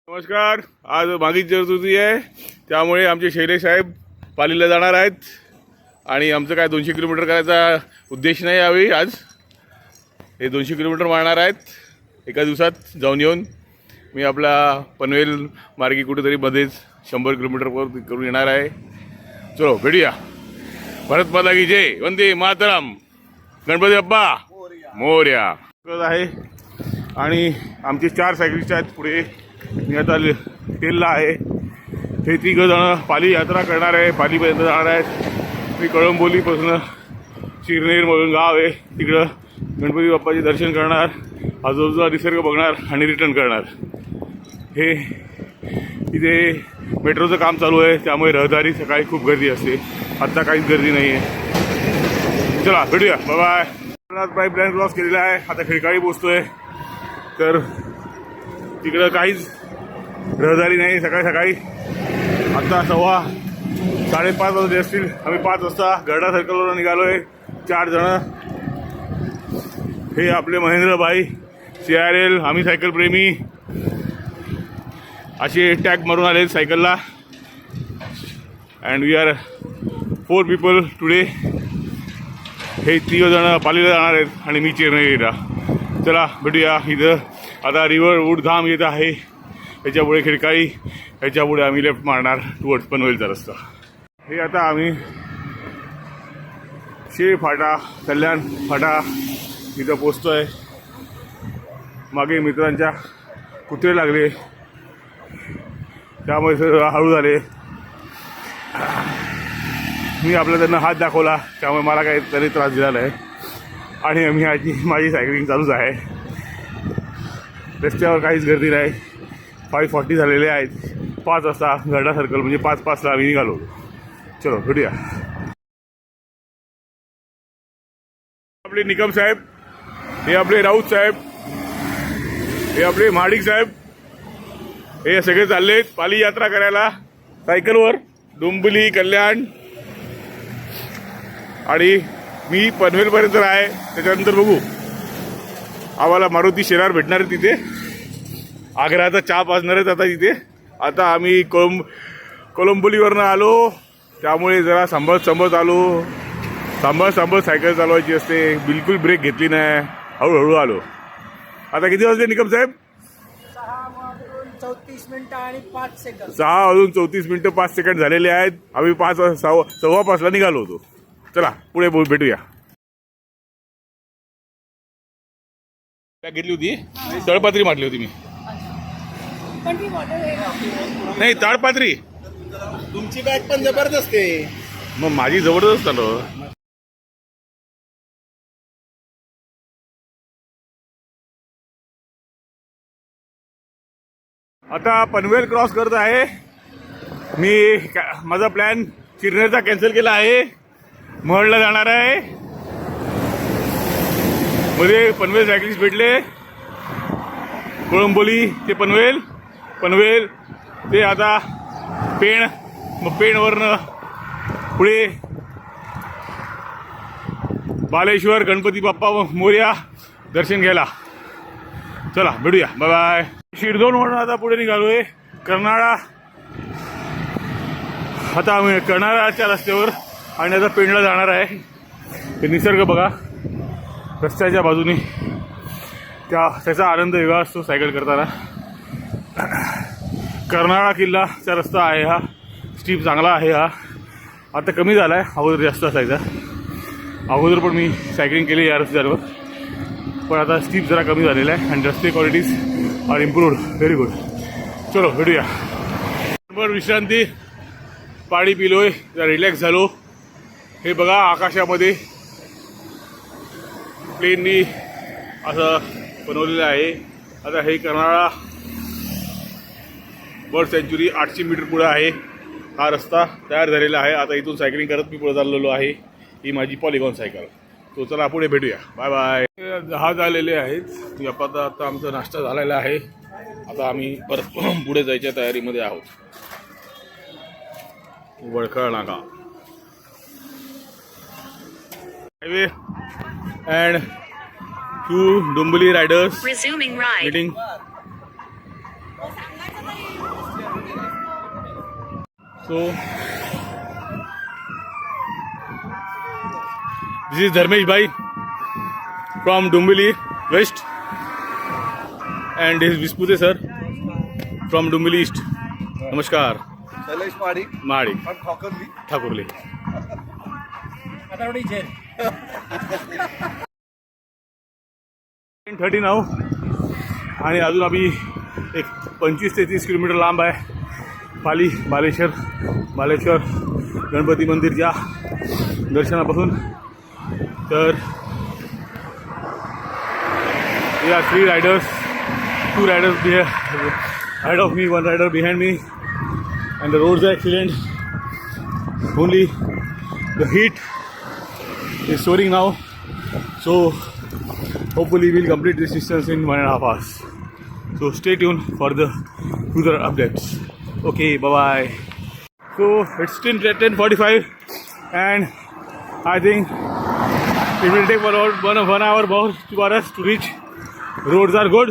नमस्कार. आज मागीच चतुर्थी आहे, त्यामुळे आमचे शैलेश साहेब पालीला जाणार आहेत आणि आमचं काय 200 किलोमीटर करायचा उद्देश नाही यावेळी. आज हे 200 किलोमीटर मारणार आहेत एका दिवसात जाऊन येऊन. मी आपला पनवेल मार्गी कुठेतरी मध्येच 100 किलोमीटर करून येणार आहे. चलो भेटूया. भारत माता की जय, वंदे मातरम, गणपती बाप्पा मोरया आहे. आणि आमचे 4 सायकलिस्ट आहेत पुढे. मी आता तेलला आहे. हे 3 जण पाली यात्रा करणार आहे, पालीपर्यंत जाणार आहेत. मी कळंबोलीपासून शिरनेर म्हणून गाव आहे तिकडं गणपती बाप्पाचे दर्शन करणार, आजूबाजूचा निसर्ग बघणार आणि रिटर्न करणार. हे इथे मेट्रोचं काम चालू आहे, त्यामुळे रहदारी सकाळी खूप गर्दी असते. आत्ता काहीच गर्दी नाही आहे. चला भेटूया, बाय बाय. पाईपलाईन क्रॉस केलेला आहे, आता खिळकाळी पोचतोय. तर तिकडं काहीच रहदारी नाही सकाळी सकाळी. आत्ता 5:15 वाजले असतील. आम्ही 5 वाजता गरडा सर्कलवर निघालो आहे 4 जण. हे आपले महेंद्रभाई, CRL, आम्ही सायकल प्रेमी असे टॅग मारून आले सायकलला. And we are 4 people today. हे 3 जण पालीला जाणार आहेत आणि मी चेन्नईला. चला भेटूया. इथं आता रिव्हर उडधाम येत आहे, याच्यापुढे खिडकाळी, याच्यापुढे आम्ही लेफ्ट मारणार टुवर्ड्स पनवेलचा रस्ता. हे आता आम्ही शे फाटा, कल्याण फाटा इथं पोचतो आहे. मागे मित्रांच्या कुत्रे लागले, त्यामुळे सगळं हळू झाले. मी आपला त्यांना हात दाखवला, त्यामुळे मला काही तरी त्रास दिला नाही. आणि माझी सायकलिंग चालूच आहे. रस्त्यावर काहीच गर्दी नाही. 5:40 झालेले आहेत. 5 वाजता गरडा सर्कल म्हणजे 5:05ला आम्ही निघालो. चलो भेटूया. आपले निकम साहेब, हे आपले राऊत साहेब, हे आपले महाडिक साहेब, हे सगळे चाललेत पाली यात्रा करायला सायकलवर. डोंबिवली, कल्याण आणि मी पनवेलपर्यंत आहे. त्याच्यानंतर बघू, आम्हाला मारुती शेरार भेटणार आहे तिथे. आग्र्याचा चहा पाजणार आहेत आता तिथे. आता आम्ही कोलंबोलीवरनं आलो, त्यामुळे जरा सांभाळत आलो. सांभाळत सायकल चालवायची असते. बिलकुल ब्रेक घेतली नाही, हळूहळू आलो. आता किती वाजले निकम साहेब? 6:34 आणि 5 सेकंद. 6:34 झालेले आहेत. आम्ही 5:15 निघालो होतो. चला पुढे भेटूया. घेतली होती तळपात्री मारली होती मी. नाही ताडपात्री तुमची बॅग पण जबरदस्त आहे. मग माझी जबरदस्त आलो. आता पनवेल क्रॉस करत आहे मी. माझा प्लॅन शिरनेरचा कॅन्सल केला आहे. महडला जाणार आहे. मध्ये पनवेल सायकलिस्ट भेटले. कोळंबोली ते पनवेल, पनवेल ते आता पेण, मग पेणवरनं पुढे बालेश्वर, गणपती बाप्पा मोरया दर्शन घ्यायला. चला भेटूया, बाय बाय. शिरदोनवरून आता पुढे निघालोय कर्नाळा. आता आम्ही कर्नाळाच्या रस्त्यावर आणि आता पेणला जाणार आहे. हे निसर्ग बघा रस्त्याच्या बाजूने, त्याचा आनंद वेगळा असतो सायकल करताना. कर्नाळा किल्लाचा रस्ता आहे हा. स्टीप चांगला आहे हा. आता कमी झाला आहे, अगोदर जास्त असायचा. अगोदर पण मी सायकलिंग केली या रस्त्यावर, पण आता स्टीप जरा कमी झालेला आहे आणि रस्ते qualities are improved. Very good. चलो भेटूया. बरोबर विश्रांती, पाणी पिलोय, जरा रिलॅक्स झालो. हे बघा आकाशामध्ये प्लेननी असं बनवलेलं आहे. आता हे कर्नाळा बर्ड सँच्युरी 800 मीटर पुढे आहे. हा रस्ता तयार झालेला आहे. आता इथून सायकलिंग करत मी पुढे चाललेलो आहे. ही माझी पॉलिगॉन सायकल. तो चला पुढे भेटूया, बाय बाय. जहाज आलेले आहेत. आता आमचा नाश्ता झालेला आहे. आता आम्ही परत पुढे जायच्या तयारीमध्ये आहोत. वडखळ नाका highway and 2 Dombivli riders Resuming ride. Meeting. So this is Dharmesh bhai from Dumbili West and this is Vispute sir from Dumbili East. Namaskar. Shailesh Madik Mahadi from Khokarli. Thakurli. आता 10:30 नाव आणि अजून आम्ही एक 25 ते 30 किलोमीटर लांब आहे पाली बालेश्वर गणपती मंदिरच्या दर्शनापासून. तर we are 3 riders, 2 riders ahead of me, 1 rider behind me, and the roads are excellent. Only the heat is soaring now, so hopefully we'll complete this distance in 1.5 hours. So stay tuned for the further updates. Okay, bye bye. So it's still 10:45 and I think it will take about 1 hour more for us to reach. Roads are good,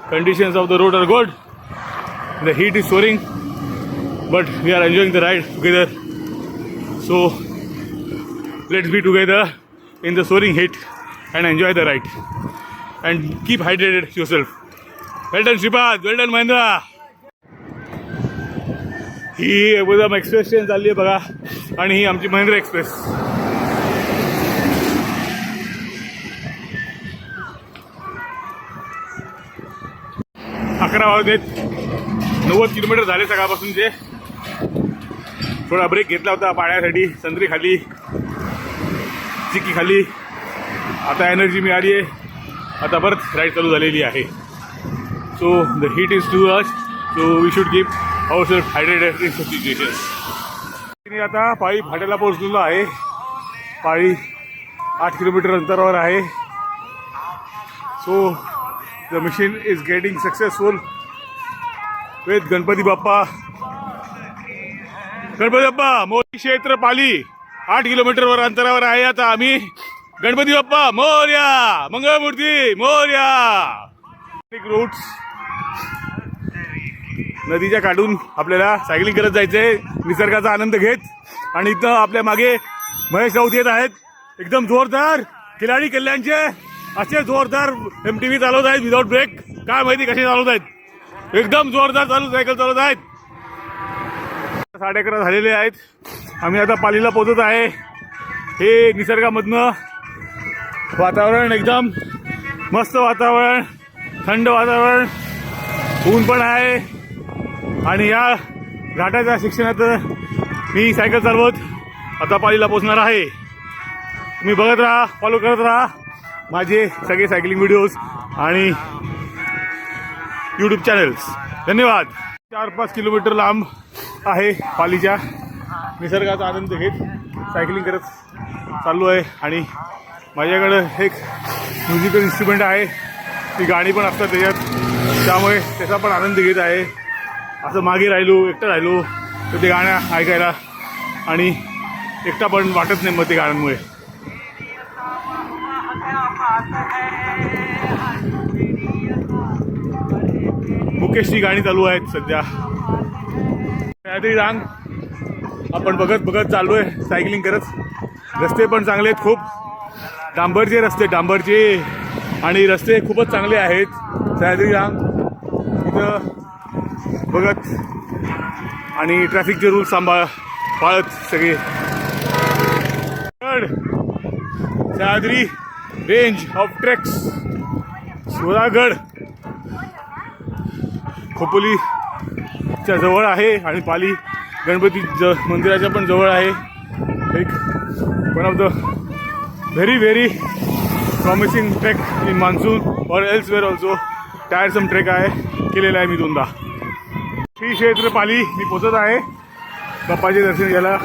conditions of the road are good, the heat is soaring, but we are enjoying the ride together. So let's be together in the soaring heat and enjoy the ride and keep hydrated yourself. Well done Shripad, well done Mahendra. ही एकदम express train चालली आहे बघा आणि ही आमची Mahindra express. अकरा वाजलेत, 90 kilometre झाले सकाळपासूनचे. थोडा ब्रेक घेतला होता पाण्यासाठी, संत्री खाली, चिक्की खाली. आता एनर्जी मिळाली आहे, आता परत राईड चालू झालेली आहे. So the heat is too much, so we should keep ourself hydrated in such situations. मी आता पाळी फाट्याला पोहोचलेलो आहे. पाळी 8 किलोमीटर अंतरावर आहे. So the mission is getting successful with Ganpati Bappa. Ganpati Bappa मोरी क्षेत्र पाली 8 किलोमीटरवर अंतरावर आहे. आता आम्ही गणपती बाप्पा मोरया, मंगळमूर्ती मोरया. रूट्स नदीच्या काढून आपल्याला सायकलिंग करत जायचंय निसर्गाचा आनंद घेत. आणि इथं आपल्या मागे महेश राऊत येत आहेत, एकदम जोरदार खिलाडी कल्याणचे. असे जोरदार MTV चालवत आहेत विदाउट ब्रेक. काय माहिती कसे चालवत आहेत, एकदम जोरदार सायकल चालवत आहेत. 11:30 झालेले आहेत. आम्ही आता पालीला पोहोचत आहे. हे निसर्गामधनं वातावरण एकदम मस्त वातावरण, थंड वातावरण, ऊन पण आहे. आणि या घाटाच्या शिक्षणात मी सायकल चालवत आता पालीला पोहोचणार आहे. तुम्ही बघत राहा, फॉलो करत राहा माझे सगळे सायकलिंग व्हिडिओज आणि यूट्यूब चॅनल्स. धन्यवाद. 4-5 किलोमीटर लांब आहे पालीच्या. निसर्गाचा आनंद घेत सायकलिंग करत चाललो आहे. आणि माझ्याकडं एक म्युझिकल इन्स्ट्रुमेंट आहे, ती गाणी पण असतात त्याच्यात, त्यामुळे त्याचा पण आनंद घेत आहे. असं मागे एकटं राहिलो तर ते गाणं ऐकायला आणि एकटा पण वाटत नाही मग ते गाण्यांमुळे. मुकेशची गाणी चालू आहेत सध्या. सह्याद्री रांग आपण बघत चाललोय सायकलिंग करत. रस्ते पण चांगले आहेत, खूप डांबरचे रस्ते, आणि रस्ते खूपच चांगले आहेत. सह्याद्री रांग इथं बघत आणि ट्रॅफिकचे रूल्स पाळत सगळे. सह्याद्री रेंज ऑफ ट्रेक्स, सोलागड खोपोलीच्या जवळ आहे आणि पाली गणपती मंदिराच्या पण जवळ आहे. एक one of the very promising trek in monsoon और एल्सवेअर ऑल्सो. टायरसम ट्रेक आहे, केलेला आहे मी 2दा. श्री क्षेत्र पाली मी पोचत आहे बाप्पाचे दर्शन घ्यायला.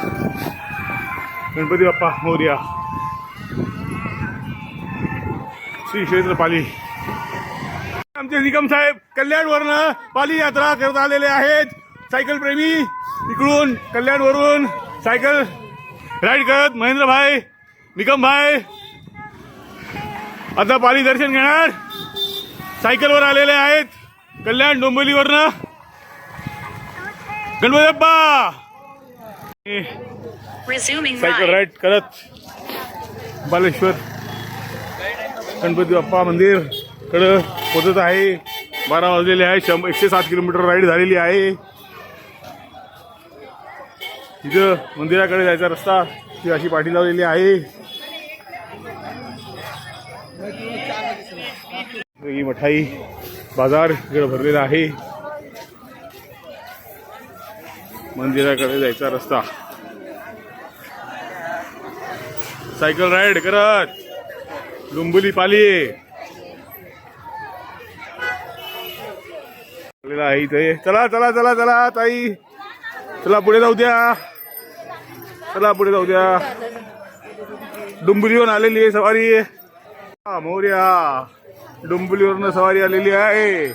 गणपती बाप्पा मोरया. श्री क्षेत्र पाली. आमचे निकम साहेब कल्याणवरनं पाली यात्रा करत आलेले आहेत. सायकल प्रेमी इकडून कल्याणवरून सायकल राईड करत महेंद्र भाई, निकम भाई आता पाली दर्शन घेणार. सायकलवर आलेले आहेत कल्याण डोंबिवलीवरनं. Ganpati Bappa Resuming cycle ride. Ride करत बालेश्वर गणपती बाप्पा मंदिर कडं पोचत आहे. 12 वाजलेले आहे. 107 किलोमीटर राईड झालेली आहे. इथं मंदिराकडे जायचा रस्ता ती अशी पाठी लावलेली आहे. ही मिठाई बाजार इकडे भरलेला आहे. मंदिराकडे जायचा रस्ता. सायकल राईड करत डोंबिवली पाली आहे इथे. चला चला चला चला ताई, चला पुढे जाऊ द्या, चला पुढे जाऊ द्या. डोंबिवलीवरून आलेली आहे सवारी. मोरया, डोंबिवलीवरून सवारी आलेली आहे.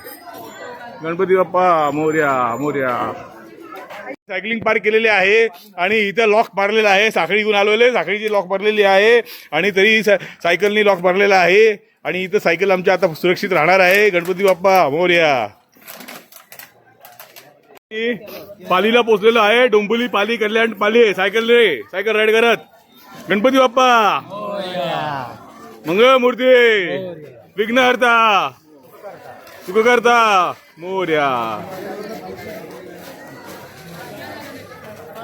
गणपती बाप्पा मोरया मोरया. सायकलिंग पार्क केलेली आहे आणि इथं लॉक मारलेला आहे. साखळीतून आलेले, साखळीची लॉक मारलेली आहे आणि तरी सायकलनी लॉक मारलेला आहे आणि इथं सायकल आमच्या आता सुरक्षित राहणार आहे. गणपती बाप्पा मोरया. पालीला पोहोचलेलो आहे. डोंबिवली पाली कल्याण पाली सायकल राईड करत गणपती बाप्पा मंगळमूर्ती विघ्नहर्ता सुखकर्ता मोरया.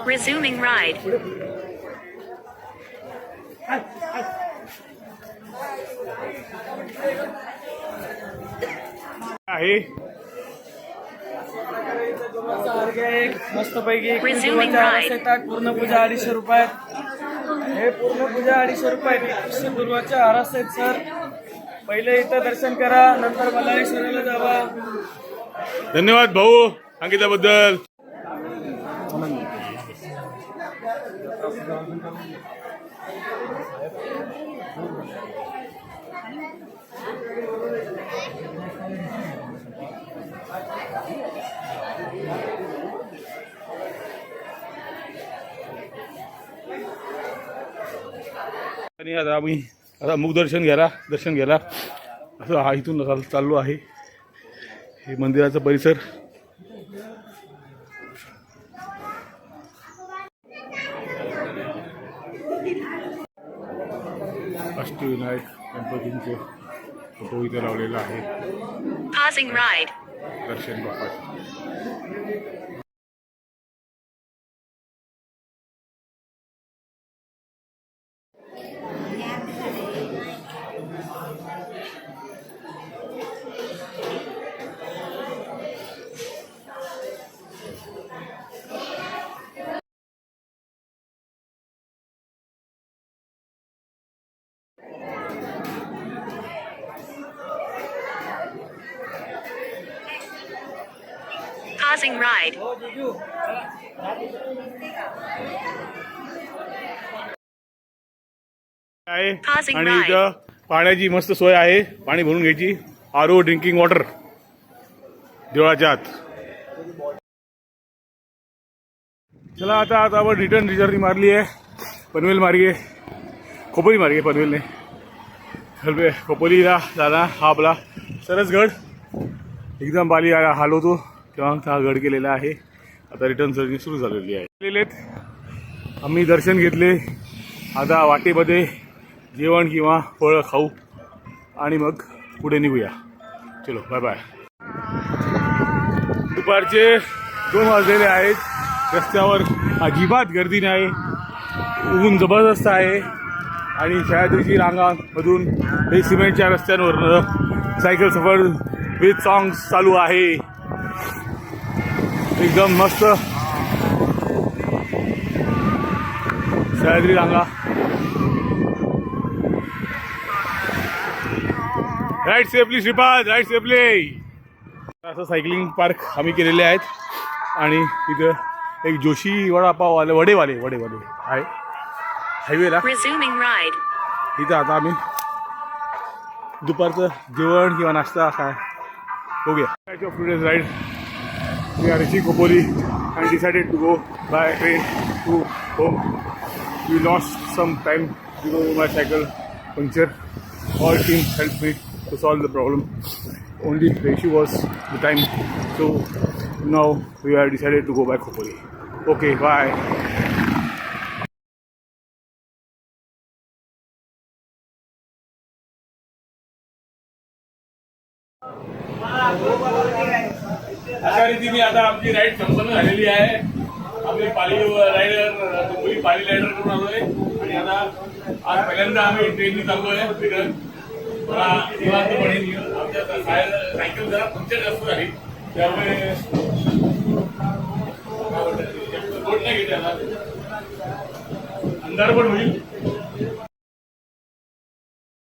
Resuming ride. आहे मस्तपैकी Resuming ride. पूर्ण पूजा 250 रुपयात. हे पूर्ण पूजा 250 रुपयात. सिंधुदुर्गाचे आरास आहेत सर. पहिले इथं दर्शन करा, नंतर मल्लारेश्वराला जावा. धन्यवाद भाऊ सांगितल्याबद्दल. आणि आता मुखदर्शन दर्शन घ्यायला असं हा इथून चाललो आहे. हे मंदिराचा परिसर. अष्टविनायक गणपतींचे फोटो इथे लावलेला आहे. Pausing ride. दर्शन बाप्पा. Pausing ride. आहे Passing आणि by. इथं पाण्याची मस्त सोय आहे. पाणी भरून घ्यायची. आरो ड्रिंकिंग वॉटर देवळाच्या आत. चला आता आपण रिटर्न जर्नी मारली आहे पनवेल मार्गे, खोपोली मार्गे. पनवेलने खोपोलीला जाणार हा आपला सरसगड. एकदम बाली हालवतो तेव्हा हा गड केलेला आहे. आता रिटर्न जर्नी सुरू झालेली आहे. आम्ही दर्शन घेतले. आता वाटेमध्ये जेवण किंवा फळं खाऊ आणि मग पुढे निघूया. चलो बाय बाय. दुपारचे 2 वाजलेले आहेत. रस्त्यावर अजिबात गर्दी नाही. ऊन जबरदस्त आहे आणि सह्याद्रीची रांगांमधून हे सिमेंटच्या रस्त्यांवर सायकल सफर विथ सॉंग्स चालू आहे. एकदम मस्त सह्याद्री रांगा. Right safely Shripad, right safely. असं सायकलिंग पार्क आम्ही केलेले आहेत आणि तिथं एक जोशी वडापाववाले वडेवाले आहे हायवेला. Resuming ride. इथं आता आम्ही दुपारचं जेवण किंवा नाश्ता काय बघूया. Today's ride we are reaching Khopoli and decided to go by train to home. We lost some time because of my cycle puncture. All team helped me to solve the problem. Only the issue was the time. So now we have decided to go back Khopoli. Okay, bye. अशा रीतीने आता आमची ride संपन्न झालेली आहे. आम्ही Pali rider मुली Pali rider करून आलोय आणि आता आज पहिल्यांदा आम्ही ट्रेननी चाललोय तिकडं. मला निवांतपणे आमच्या सायकल जरा पंक्चर जास्त झाली त्यामुळे रोड नाही घेते आता अंधार पण होईल.